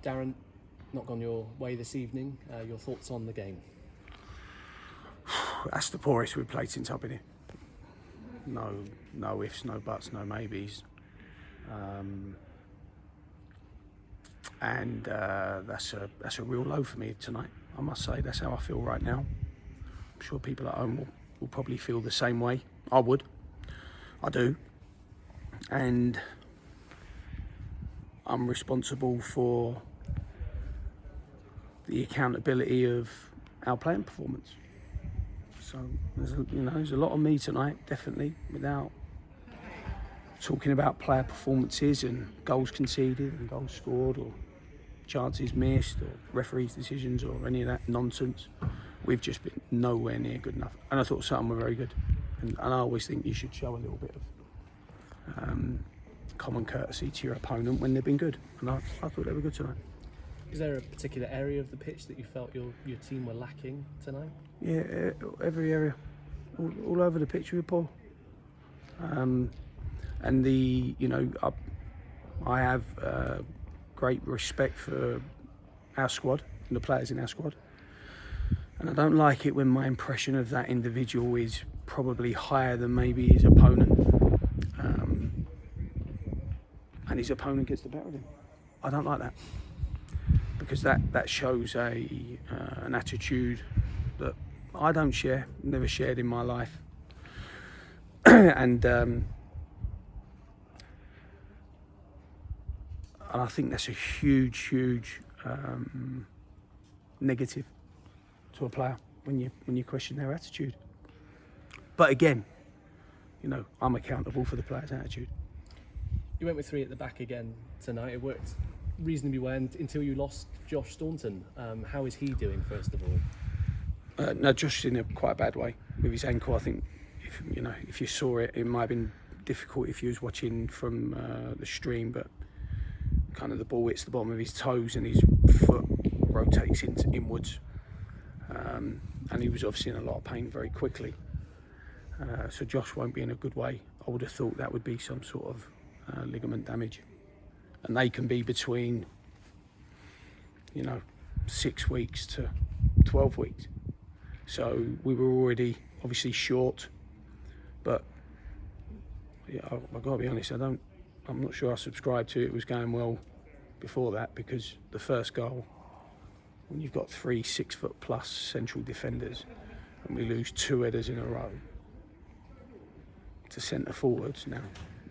Darren, not gone your way this evening. Your thoughts on the game? That's the poorest we've played since I've been here. No ifs, no buts, no maybes. And that's a real low for me tonight. I must say, that's how I feel right now. I'm sure people at home will probably feel the same way. I would. I do. And I'm responsible for the accountability of our playing performance. So there's a lot of me tonight, definitely, without talking about player performances and goals conceded and goals scored or chances missed or referees' decisions or any of that nonsense. We've just been nowhere near good enough. And I thought Sutton were very good. And I always think you should show a little bit of common courtesy to your opponent when they've been good. And I thought they were good tonight. Is there a particular area of the pitch that you felt your team were lacking tonight? Yeah, every area. All over the pitch we were poor. And I have great respect for our squad and the players in our squad. And I don't like it when my impression of that individual is probably higher than maybe his opponent. And his opponent gets the better of him. I don't like that. Because that shows an attitude that I don't share, never shared in my life. And I think that's a huge negative to a player when you question their attitude. But again, I'm accountable for the player's attitude. You went with three at the back again tonight. It worked reasonably well until you lost Josh Staunton. How is he doing, first of all? No, Josh is in quite a bad way with his ankle. I think if you saw it, it might have been difficult if you was watching from the stream, but kind of the ball hits the bottom of his toes and his foot rotates inwards. And he was obviously in a lot of pain very quickly. So Josh won't be in a good way. I would have thought that would be some sort of ligament damage. And they can be between, 6 weeks to 12 weeks. So we were already obviously short, but yeah, I've got to be honest, I'm not sure I subscribed to it was going well before that, because the first goal, when you've got 3 6-foot+ central defenders and we lose 2 headers in a row to centre forwards. Now,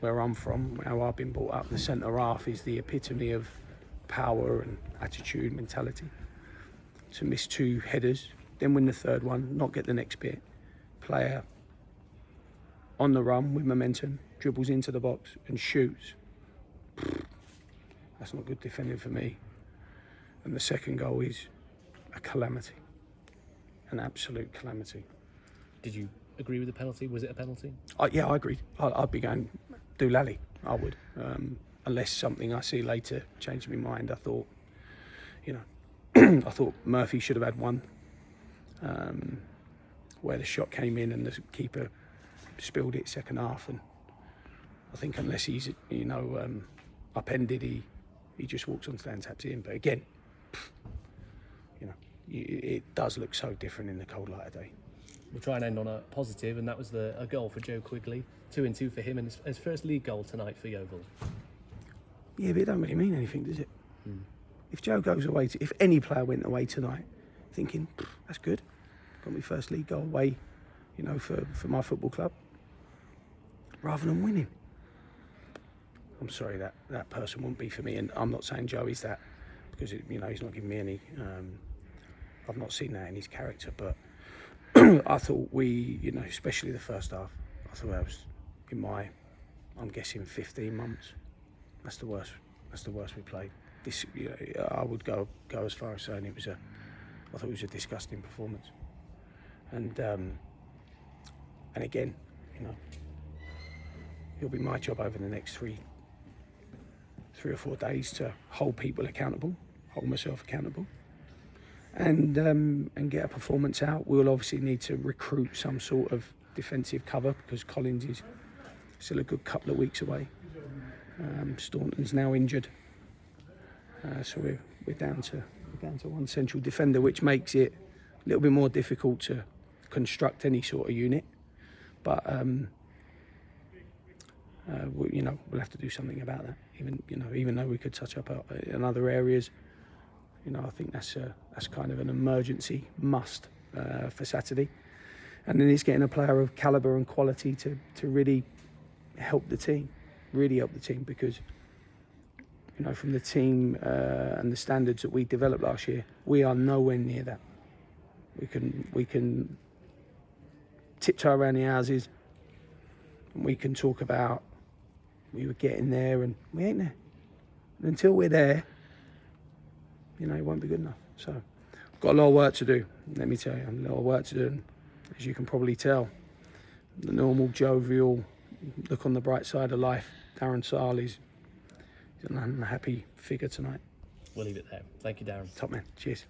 where I'm from, how I've been brought up, the centre half is the epitome of power and attitude, mentality. To miss 2 headers, then win the third one, not get the next bit, player on the run with momentum, dribbles into the box and shoots. That's not good defending for me. And the second goal is a calamity, an absolute calamity. Did you agree with the penalty? Was it a penalty? Yeah, I agreed. I'd be going do lally. I would, unless something I see later changed my mind. I thought, I thought Murphy should have had one, where the shot came in and the keeper spilled it second half, and I think unless he's upended, he just walks on and taps it in. But again, it does look so different in the cold light of day. We'll try and end on a positive, and that was a goal for Joe Quigley, 2-2 for him, and his first league goal tonight for Yeovil. Yeah, but it don't really mean anything, does it? If Joe goes away, if any player went away tonight thinking, that's good, got my first league goal away, for my football club, rather than winning, I'm sorry, that person wouldn't be for me. And I'm not saying Joe is that, because he's not giving me any. I've not seen that in his character, but I thought we, especially the first half, I thought that was I'm guessing 15 months. That's the worst. That's the worst we played. This, I would go as far as saying I thought it was a disgusting performance. And again, it'll be my job over the next three or 4 days to hold people accountable, hold myself accountable, and get a performance out. We'll obviously need to recruit some sort of defensive cover, because Collins is still a good couple of weeks away. Staunton's now injured. So we're down to one central defender, which makes it a little bit more difficult to construct any sort of unit. But we'll have to do something about that. Even though we could touch up in other areas, I think that's kind of an emergency must for Saturday. And then it's getting a player of calibre and quality to really help the team, because from the team and the standards that we developed last year, we are nowhere near that. We can tiptoe around the houses, and we can talk about we were getting there, and we ain't there. And until we're there, it won't be good enough. So, I've got a lot of work to do. Let me tell you, a lot of work to do. And as you can probably tell, the normal jovial, look on the bright side of life, Darren Sarll is an unhappy figure tonight. We'll leave it there. Thank you, Darren. Top man. Cheers.